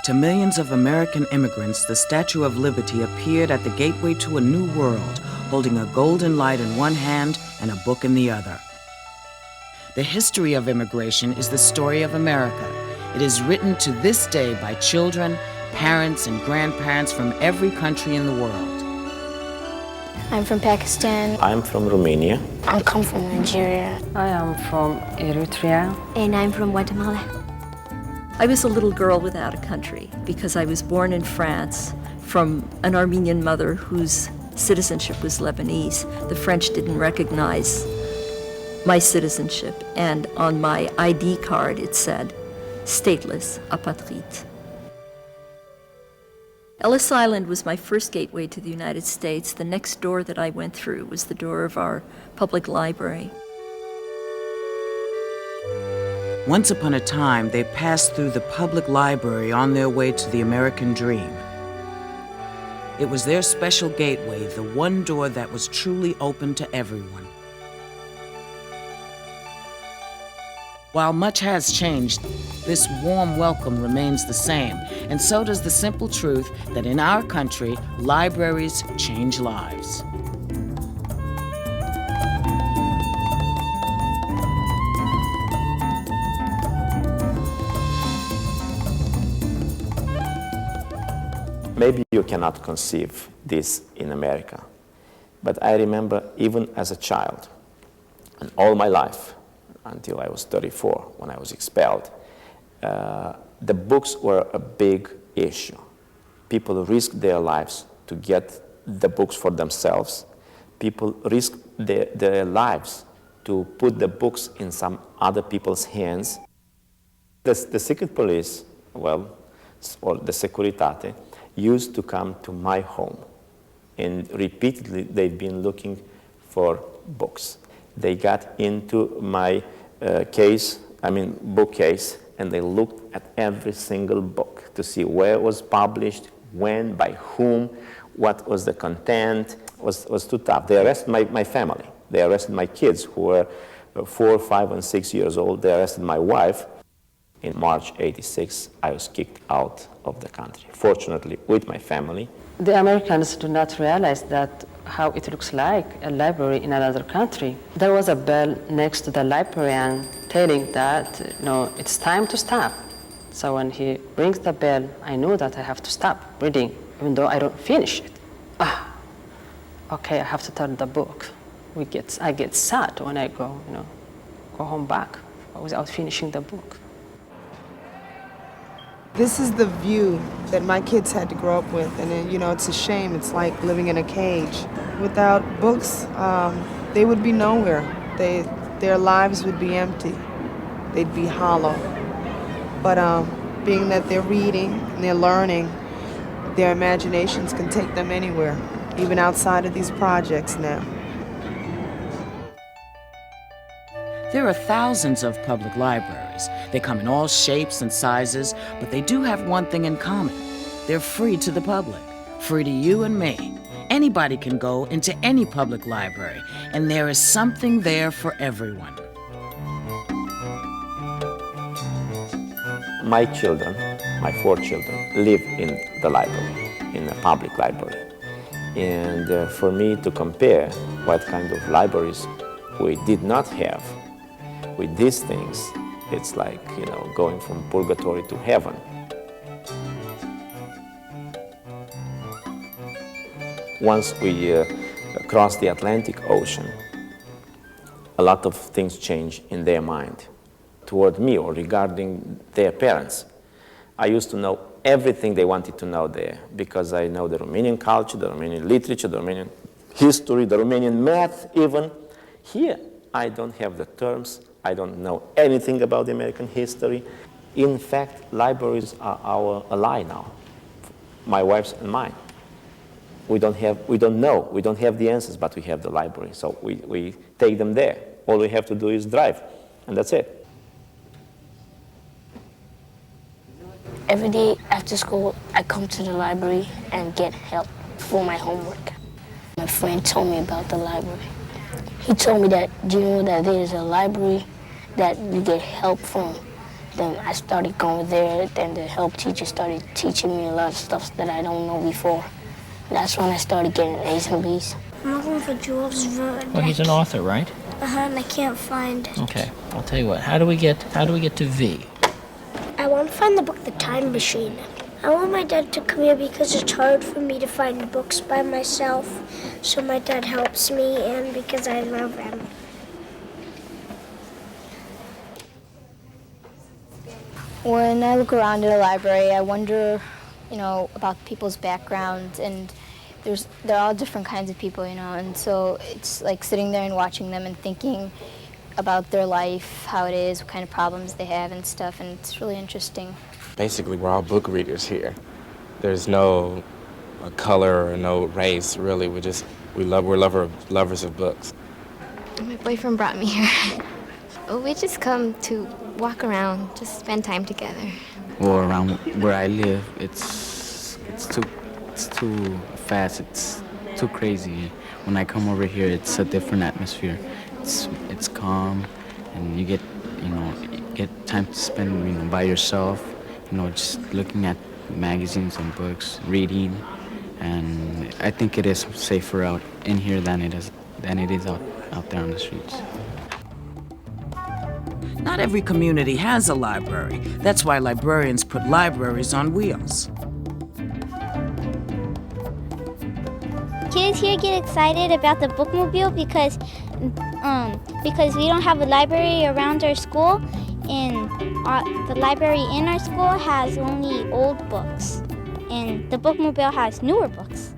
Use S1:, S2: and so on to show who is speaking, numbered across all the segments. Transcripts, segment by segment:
S1: To millions of American immigrants, the Statue of Liberty appeared at the gateway to a new world, holding a golden light in one hand and a book in the other. The history of immigration is the story of America. It is written to this day by children, parents, and grandparents from every country in the world.
S2: I'm from Pakistan.
S3: I'm from Romania.
S2: I come from Nigeria.
S4: I am from Eritrea.
S5: And I'm from Guatemala.
S6: I was a little girl without a country because I was born in France from an Armenian mother whose citizenship was Lebanese. The French didn't recognize my citizenship, and on my ID card it said, stateless, apatride. Ellis Island was my first gateway to the United States. The next door that I went through was the door of our public library.
S1: Once upon a time, they passed through the public library on their way to the American dream. It was their special gateway, the one door that was truly open to everyone. While much has changed, this warm welcome remains the same, and so does the simple truth that in our country, libraries change lives.
S3: Maybe you cannot conceive this in America, but I remember even as a child, and all my life, until I was 34, when I was expelled, the books were a big issue. People risked their lives to get the books for themselves. People risked their lives to put the books in some other people's hands. The secret police, well, or the Securitate, used to come to my home, and repeatedly they've been looking for books. They got into my bookcase, and they looked at every single book to see where it was published, when, by whom, what was the content. It was too tough. They arrested my family. They arrested my kids who were 4, 5, and 6 years old. They arrested my wife. In March '86, I was kicked out of the country, fortunately with my family.
S4: The Americans do not realize that how it looks like a library in another country. There was a bell next to the librarian telling that, it's time to stop. So when he rings the bell, I knew that I have to stop reading, even though I don't finish it. Okay, I have to turn the book. I get sad when I go home back without finishing the book.
S7: This is the view that my kids had to grow up with, and it's a shame. It's like living in a cage. Without books, they would be nowhere. Their lives would be empty. They'd be hollow. But being that they're reading and they're learning, their imaginations can take them anywhere, even outside of these projects now.
S1: There are thousands of public libraries. They come in all shapes and sizes, but they do have one thing in common. They're free to the public, free to you and me. Anybody can go into any public library, and there is something there for everyone.
S3: My children, my 4 children, live in the library, in a public library. And for me to compare what kind of libraries we did not have with these things, it's like, going from purgatory to heaven. Once we cross the Atlantic Ocean, a lot of things change in their mind toward me or regarding their parents. I used to know everything they wanted to know there because I know the Romanian culture, the Romanian literature, the Romanian history, the Romanian math even. Here, I don't have the terms. I don't know anything about the American history. In fact, libraries are our ally now, my wife's and mine. We don't know, we don't have the answers, but we have the library, so we take them there. All we have to do is drive, and that's it.
S2: Every day after school, I come to the library and get help for my homework. My friend told me about the library. He told me that, do you know that there is a library that you get help from? Then I started going there, then the help teacher started teaching me a lot of stuff that I don't know before. That's when I started getting A's and B's.
S5: I'm looking for Jules Verne.
S8: Well, he's an author, right?
S5: And I can't find it.
S8: Okay, I'll tell you what. How do we get to V?
S5: I want to find the book The Time Machine. I want my dad to come here because it's hard for me to find books by myself. So my dad helps me and because I love him.
S9: When I look around at a library, I wonder, about people's backgrounds, and they're all different kinds of people, and so it's like sitting there and watching them and thinking about their life, how it is, what kind of problems they have and stuff, and it's really interesting.
S10: Basically, we're all book readers here. There's no color or no race, really. We're lovers of books.
S11: My boyfriend brought me here. We just come to walk around, just spend time together.
S12: Well, around where I live, it's too fast. It's too crazy. When I come over here, it's a different atmosphere. It's calm, and you get time to spend by yourself. Just looking at magazines and books, reading, and I think it is safer out in here than it is out there on the streets.
S1: Not every community has a library. That's why librarians put libraries on wheels.
S13: Kids here get excited about the bookmobile because we don't have a library around our school, and the library in our school has only old books, and the bookmobile has newer books.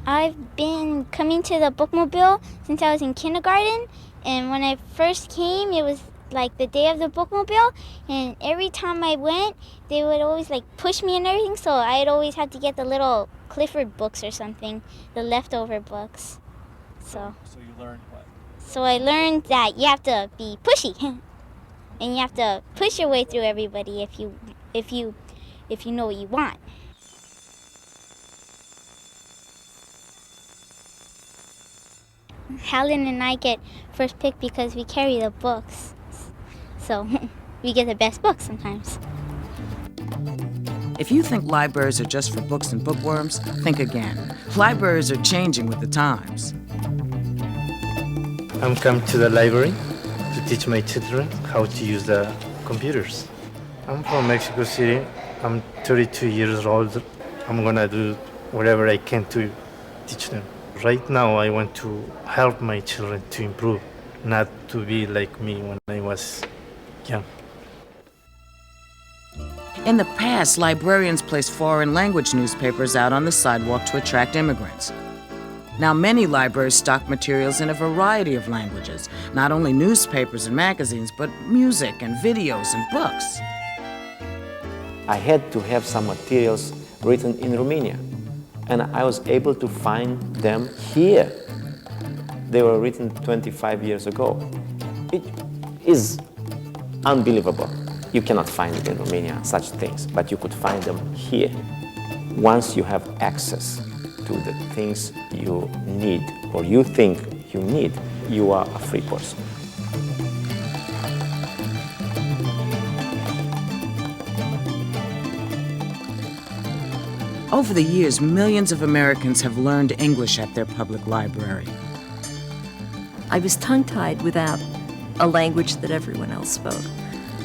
S13: I've been coming to the bookmobile since I was in kindergarten, and when I first came, it was like the day of the bookmobile, and every time I went, they would always push me and everything, so I'd always have to get the little Clifford books or something, the leftover books. So you learned what? So I learned that you have to be pushy, and you have to push your way through everybody if you know what you want. Helen and I get first pick because we carry the books. So we get the best books sometimes.
S1: If you think libraries are just for books and bookworms, think again. Libraries are changing with the times.
S14: I'm come to the library to teach my children how to use the computers. I'm from Mexico City. I'm 32 years old. I'm gonna do whatever I can to teach them. Right now, I want to help my children to improve, not to be like me when I was young.
S1: In the past, librarians placed foreign language newspapers out on the sidewalk to attract immigrants. Now many libraries stock materials in a variety of languages, not only newspapers and magazines, but music and videos and books.
S3: I had to have some materials written in Romania, and I was able to find them here. They were written 25 years ago. It is unbelievable. You cannot find it in Romania, such things, but you could find them here. Once you have access to the things you need, or you think you need, you are a free person.
S1: Over the years, millions of Americans have learned English at their public library.
S6: I was tongue-tied without a language that everyone else spoke.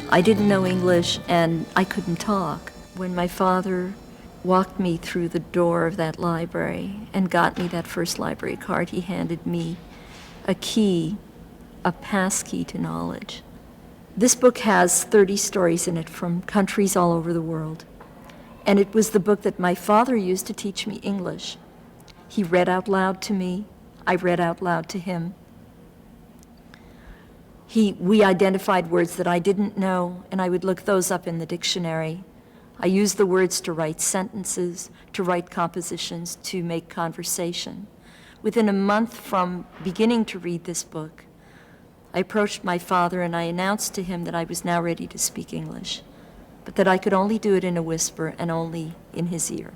S6: I didn't know English, and I couldn't talk. When my father walked me through the door of that library and got me that first library card, he handed me a key, a pass key to knowledge. This book has 30 stories in it from countries all over the world. And it was the book that my father used to teach me English. He read out loud to me. I read out loud to him. We identified words that I didn't know, and I would look those up in the dictionary. I used the words to write sentences, to write compositions, to make conversation. Within a month from beginning to read this book, I approached my father and I announced to him that I was now ready to speak English, but that I could only do it in a whisper and only in his ear.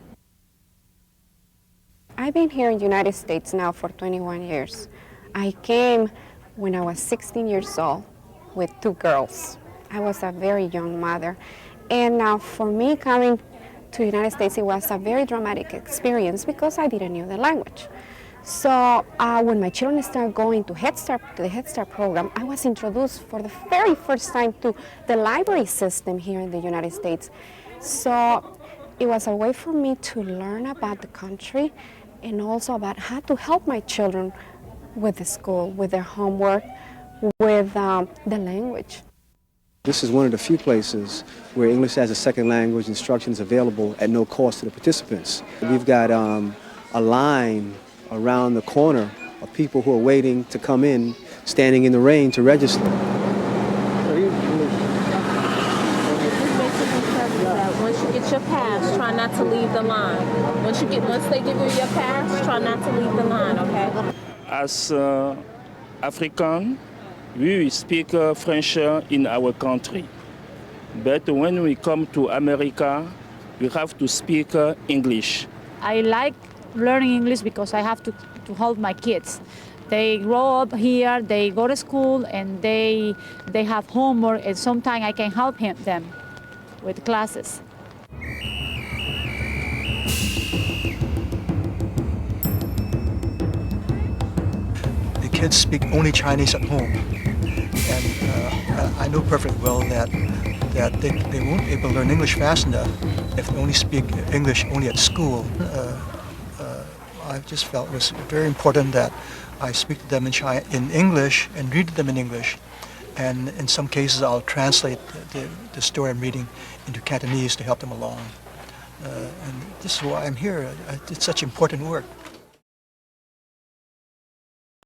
S15: I've been here in the United States now for 21 years. I came when I was 16 years old with 2 girls. I was a very young mother. And for me coming to the United States, it was a very dramatic experience because I didn't know the language. So when my children started going to the Head Start program, I was introduced for the very first time to the library system here in the United States. So it was a way for me to learn about the country and also about how to help my children with the school, with their homework, with the language.
S16: This is one of the few places where English as a second language instruction is available at no cost to the participants. We've got a line around the corner of people who are waiting to come in, standing in the rain to register.
S17: Once you get your pass, try not to leave the line. Once they give you your pass, try not to leave the line, okay?
S18: As African, we speak French in our country. But when we come to America, we have to speak English.
S19: I like learning English because I have to help my kids. They grow up here, they go to school, and they have homework, and sometimes I can help them with classes.
S20: The kids speak only Chinese at home, and I know perfectly well that they won't be able to learn English fast enough if they only speak English only at school. I just felt it was very important that I speak to them in English and read to them in English. And in some cases, I'll translate the story I'm reading into Cantonese to help them along. And this is why I'm here. It's such important work.